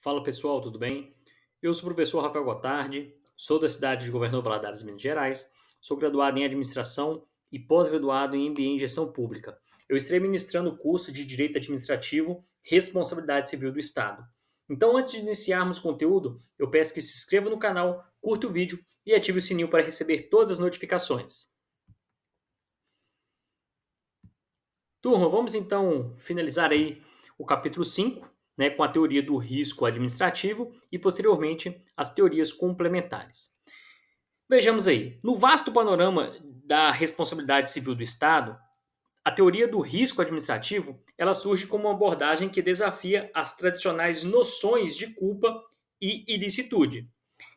Fala pessoal, tudo bem? Eu sou o professor Rafael Gotardi, sou da cidade de Governador Valadares, Minas Gerais, sou graduado em Administração e pós-graduado em MBA em Gestão Pública. Eu estarei ministrando o curso de Direito Administrativo Responsabilidade Civil do Estado. Então, antes de iniciarmos o conteúdo, eu peço que se inscreva no canal, curta o vídeo e ative o sininho para receber todas as notificações. Turma, vamos então finalizar aí o capítulo 5, né, com a teoria do risco administrativo e, posteriormente, as teorias complementares. Vejamos aí, no vasto panorama da responsabilidade civil do Estado, a teoria do risco administrativo, ela surge como uma abordagem que desafia as tradicionais noções de culpa e ilicitude.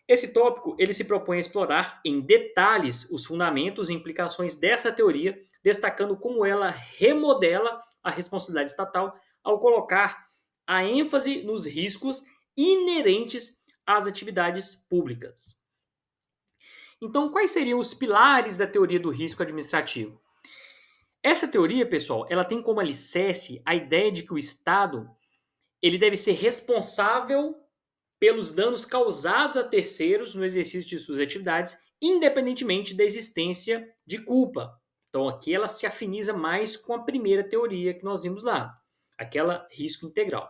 Esse tópico ele se propõe a explorar em detalhes os fundamentos e implicações dessa teoria, destacando como ela remodela a responsabilidade estatal ao colocar a ênfase nos riscos inerentes às atividades públicas. Então, quais seriam os pilares da teoria do risco administrativo? Essa teoria, pessoal, ela tem como alicerce a ideia de que o Estado ele deve ser responsável pelos danos causados a terceiros no exercício de suas atividades, independentemente da existência de culpa. Então, aqui ela se afiniza mais com a primeira teoria que nós vimos lá, aquela risco integral.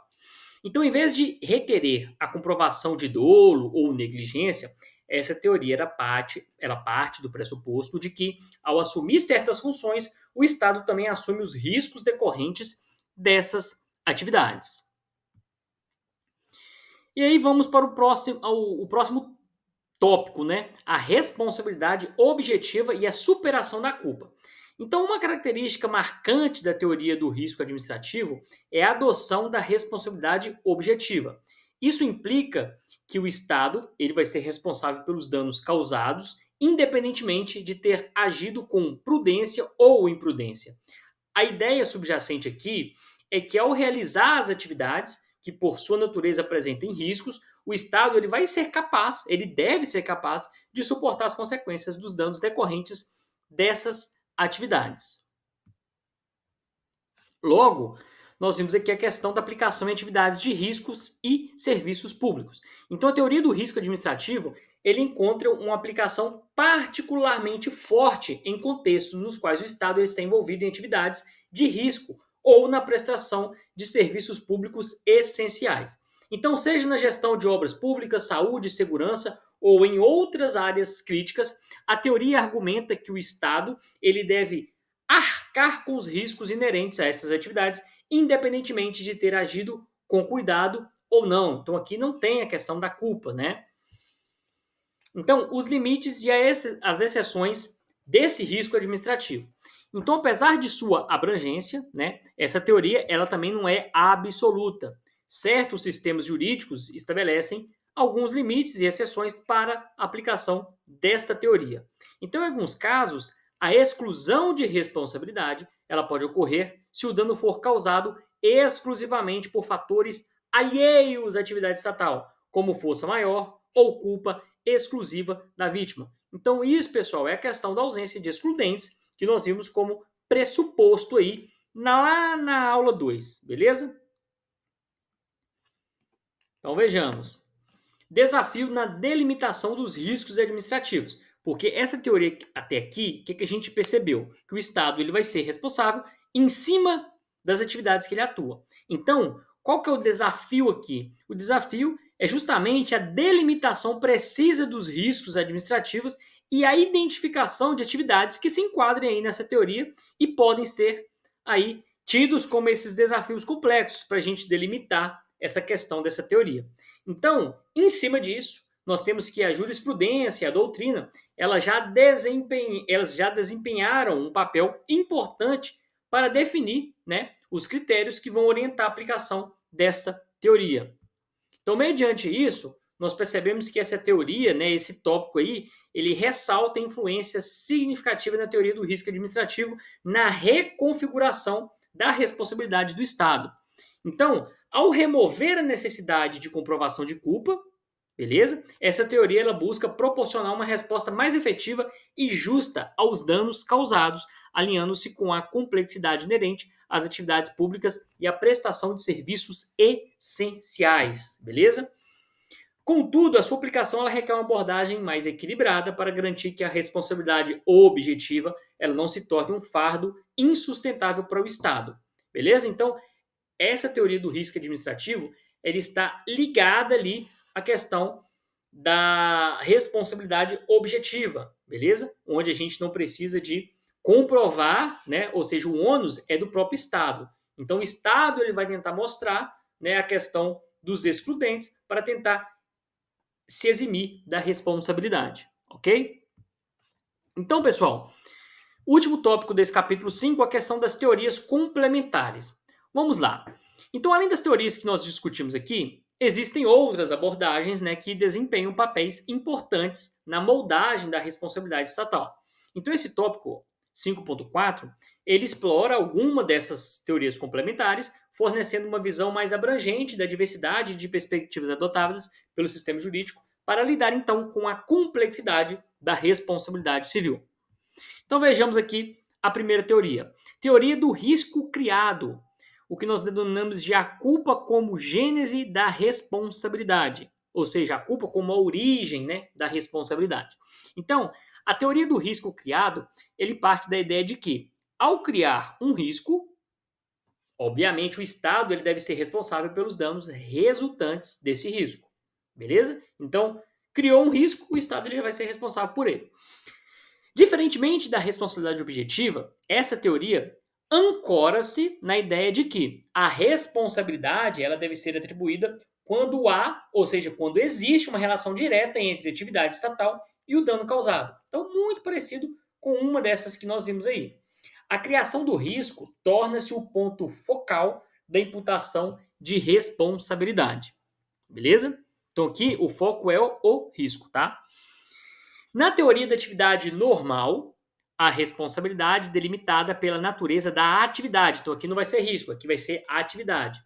Então, em vez de requerer a comprovação de dolo ou negligência, essa teoria ela parte do pressuposto de que, ao assumir certas funções, o Estado também assume os riscos decorrentes dessas atividades. E aí vamos para o próximo tópico, né? A responsabilidade objetiva e a superação da culpa. Então, uma característica marcante da teoria do risco administrativo é a adoção da responsabilidade objetiva. Isso implica que o Estado ele vai ser responsável pelos danos causados, independentemente de ter agido com prudência ou imprudência. A ideia subjacente aqui é que ao realizar as atividades que por sua natureza apresentem riscos, o Estado ele vai ser capaz, ele deve ser capaz de suportar as consequências dos danos decorrentes dessas atividades. Logo, nós vimos aqui a questão da aplicação em atividades de riscos e serviços públicos. Então, a teoria do risco administrativo ele encontra uma aplicação particularmente forte em contextos nos quais o Estado está envolvido em atividades de risco ou na prestação de serviços públicos essenciais. Então, seja na gestão de obras públicas, saúde, segurança ou em outras áreas críticas, a teoria argumenta que o Estado ele deve arcar com os riscos inerentes a essas atividades, independentemente de ter agido com cuidado ou não. Então, aqui não tem a questão da culpa, né? Então, os limites e as exceções desse risco administrativo. Então, apesar de sua abrangência, né, essa teoria ela também não é absoluta. Certos sistemas jurídicos estabelecem alguns limites e exceções para a aplicação desta teoria. Então, em alguns casos, a exclusão de responsabilidade ela pode ocorrer se o dano for causado exclusivamente por fatores alheios à atividade estatal, como força maior ou culpa exclusiva da vítima. Então, isso, pessoal, é a questão da ausência de excludentes que nós vimos como pressuposto aí lá na aula 2, beleza? Então, vejamos. Desafio na delimitação dos riscos administrativos. Porque essa teoria até aqui, o que a gente percebeu? Que o Estado ele vai ser responsável em cima das atividades que ele atua. Então, qual que é o desafio aqui? O desafio é justamente a delimitação precisa dos riscos administrativos e a identificação de atividades que se enquadrem aí nessa teoria e podem ser aí tidos como esses desafios complexos para a gente delimitar essa questão dessa teoria. Então, em cima disso, nós temos que a jurisprudência, a doutrina, elas já desempenharam um papel importante para definir, né, os critérios que vão orientar a aplicação desta teoria. Então, mediante isso, nós percebemos que essa teoria, né, esse tópico aí, ele ressalta a influência significativa na teoria do risco administrativo na reconfiguração da responsabilidade do Estado. Então, ao remover a necessidade de comprovação de culpa, beleza? Essa teoria ela busca proporcionar uma resposta mais efetiva e justa aos danos causados alinhando-se com a complexidade inerente às atividades públicas e à prestação de serviços essenciais, beleza? Contudo, a sua aplicação ela requer uma abordagem mais equilibrada para garantir que a responsabilidade objetiva ela não se torne um fardo insustentável para o Estado, beleza? Então, essa teoria do risco administrativo ele está ligada ali à questão da responsabilidade objetiva, beleza? Onde a gente não precisa de comprovar, né? Ou seja, o ônus é do próprio Estado. Então, o Estado ele vai tentar mostrar, né, a questão dos excludentes para tentar se eximir da responsabilidade, ok? Então, pessoal, o último tópico desse capítulo 5 é a questão das teorias complementares. Vamos lá. Então, além das teorias que nós discutimos aqui, existem outras abordagens, né, que desempenham papéis importantes na moldagem da responsabilidade estatal. Então, esse tópico 5.4, ele explora alguma dessas teorias complementares, fornecendo uma visão mais abrangente da diversidade de perspectivas adotadas pelo sistema jurídico para lidar, então, com a complexidade da responsabilidade civil. Então, vejamos aqui a primeira teoria. Teoria do risco criado, o que nós denominamos de a culpa como gênese da responsabilidade, ou seja, a culpa como a origem, né, da responsabilidade. Então, a teoria do risco criado, ele parte da ideia de que, ao criar um risco, obviamente o Estado ele deve ser responsável pelos danos resultantes desse risco, beleza? Então, criou um risco, o Estado ele já vai ser responsável por ele. Diferentemente da responsabilidade objetiva, essa teoria ancora-se na ideia de que a responsabilidade ela deve ser atribuída quando há, ou seja, quando existe uma relação direta entre a atividade estatal e o dano causado. Então, muito parecido com uma dessas que nós vimos aí. A criação do risco torna-se o ponto focal da imputação de responsabilidade. Beleza? Então, aqui o foco é o risco, tá? Na teoria da atividade normal, a responsabilidade delimitada pela natureza da atividade. Então, aqui não vai ser risco, aqui vai ser atividade.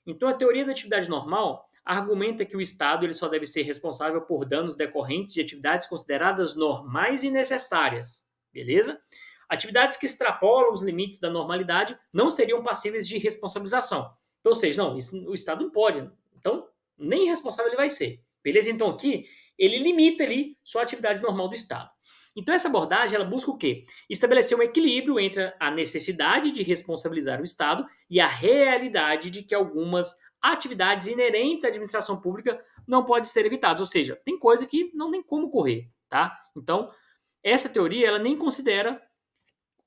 Então, a teoria da atividade normal argumenta que o Estado ele só deve ser responsável por danos decorrentes de atividades consideradas normais e necessárias. Beleza? Atividades que extrapolam os limites da normalidade não seriam passíveis de responsabilização. Então, ou seja, não, isso, o Estado não pode. Então, nem responsável ele vai ser. Beleza? Então, aqui, ele limita ali só a atividade normal do Estado. Então, essa abordagem, ela busca o quê? Estabelecer um equilíbrio entre a necessidade de responsabilizar o Estado e a realidade de que algumas atividades inerentes à administração pública não podem ser evitadas. Ou seja, tem coisa que não tem como correr, tá? Então, essa teoria, ela nem considera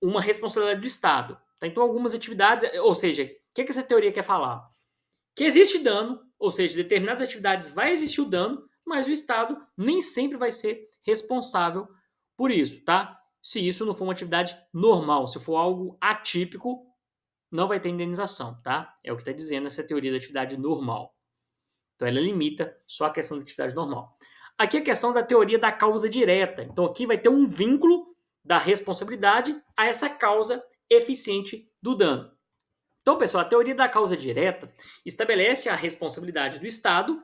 uma responsabilidade do Estado. Tá? Então, algumas atividades, ou seja, o que essa teoria quer falar? Que existe dano, ou seja, determinadas atividades vai existir o dano, mas o Estado nem sempre vai ser responsável por isso, tá? Se isso não for uma atividade normal, se for algo atípico, não vai ter indenização, tá? É o que está dizendo essa teoria da atividade normal. Então, ela limita só a questão da atividade normal. Aqui a questão da teoria da causa direta. Então, aqui vai ter um vínculo da responsabilidade a essa causa eficiente do dano. Então, pessoal, a teoria da causa direta estabelece a responsabilidade do Estado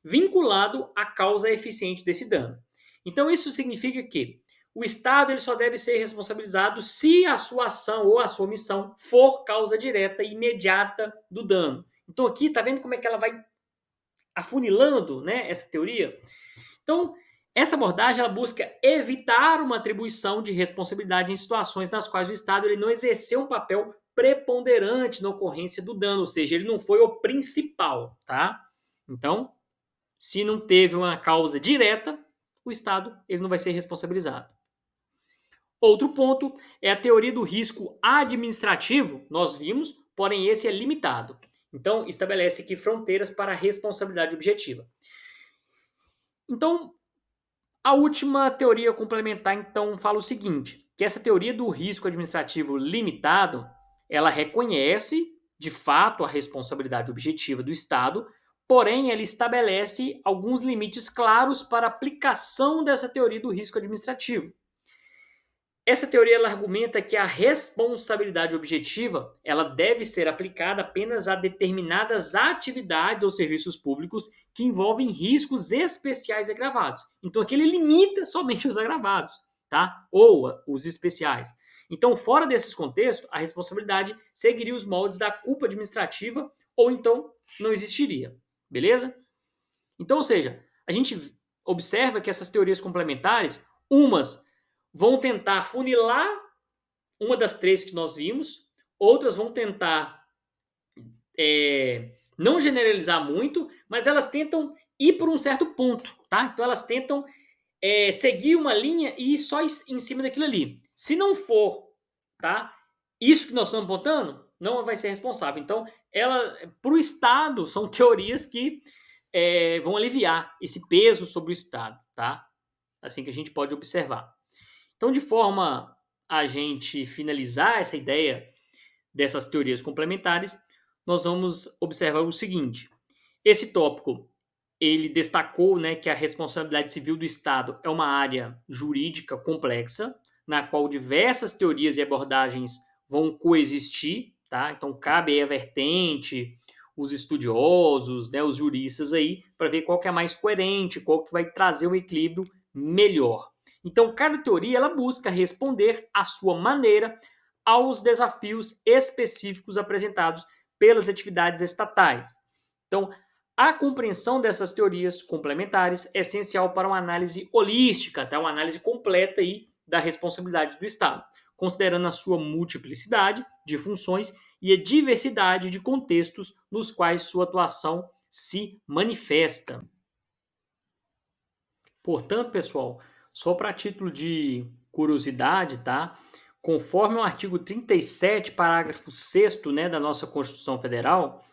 vinculado à causa eficiente desse dano. Então, isso significa que o Estado ele só deve ser responsabilizado se a sua ação ou a sua omissão for causa direta e imediata do dano. Então, aqui, tá vendo como é que ela vai afunilando, né, essa teoria? Então, essa abordagem ela busca evitar uma atribuição de responsabilidade em situações nas quais o Estado ele não exerceu um papel preponderante na ocorrência do dano, ou seja, ele não foi o principal, tá? Então, se não teve uma causa direta, o Estado ele não vai ser responsabilizado. Outro ponto é a teoria do risco administrativo, nós vimos, porém esse é limitado. Então, estabelece aqui fronteiras para a responsabilidade objetiva. Então, a última teoria complementar, então, fala o seguinte, que essa teoria do risco administrativo limitado, ela reconhece, de fato, a responsabilidade objetiva do Estado, porém, ela estabelece alguns limites claros para a aplicação dessa teoria do risco administrativo. Essa teoria ela argumenta que a responsabilidade objetiva ela deve ser aplicada apenas a determinadas atividades ou serviços públicos que envolvem riscos especiais agravados. Então aqui ele limita somente os agravados, tá? Ou os especiais. Então, fora desses contextos, a responsabilidade seguiria os moldes da culpa administrativa ou então não existiria, beleza? Então, ou seja, a gente observa que essas teorias complementares, umas vão tentar funilar uma das três que nós vimos, outras vão tentar não generalizar muito, mas elas tentam ir por um certo ponto, tá? Então elas tentam seguir uma linha e ir só em cima daquilo ali. Se não for, tá? Isso que nós estamos apontando, não vai ser responsável. Então, para o Estado, são teorias que vão aliviar esse peso sobre o Estado, tá? Assim que a gente pode observar. Então, de forma a gente finalizar essa ideia dessas teorias complementares, nós vamos observar o seguinte: esse tópico ele destacou, né, que a responsabilidade civil do Estado é uma área jurídica complexa, na qual diversas teorias e abordagens vão coexistir, tá? Então cabe aí a vertente, os estudiosos, né, os juristas aí, para ver qual que é a mais coerente, qual que vai trazer um equilíbrio melhor. Então cada teoria ela busca responder à sua maneira aos desafios específicos apresentados pelas atividades estatais. Então, a compreensão dessas teorias complementares é essencial para uma análise holística, tá? Uma análise completa aí da responsabilidade do Estado, considerando a sua multiplicidade de funções e a diversidade de contextos nos quais sua atuação se manifesta. Portanto, pessoal, só para título de curiosidade, tá? Conforme o artigo 37, parágrafo 6º, né, da nossa Constituição Federal,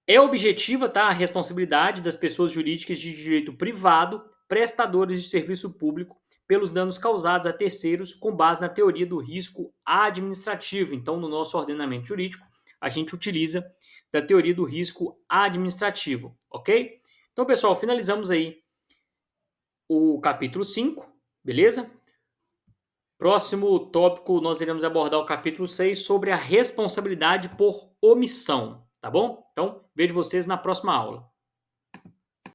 é objetiva, tá, a responsabilidade das pessoas jurídicas de direito privado, prestadores de serviço público, pelos danos causados a terceiros com base na teoria do risco administrativo. Então, no nosso ordenamento jurídico, a gente utiliza da teoria do risco administrativo, ok? Então, pessoal, finalizamos aí o capítulo 5, beleza? Próximo tópico, nós iremos abordar o capítulo 6 sobre a responsabilidade por omissão, tá bom? Então, vejo vocês na próxima aula.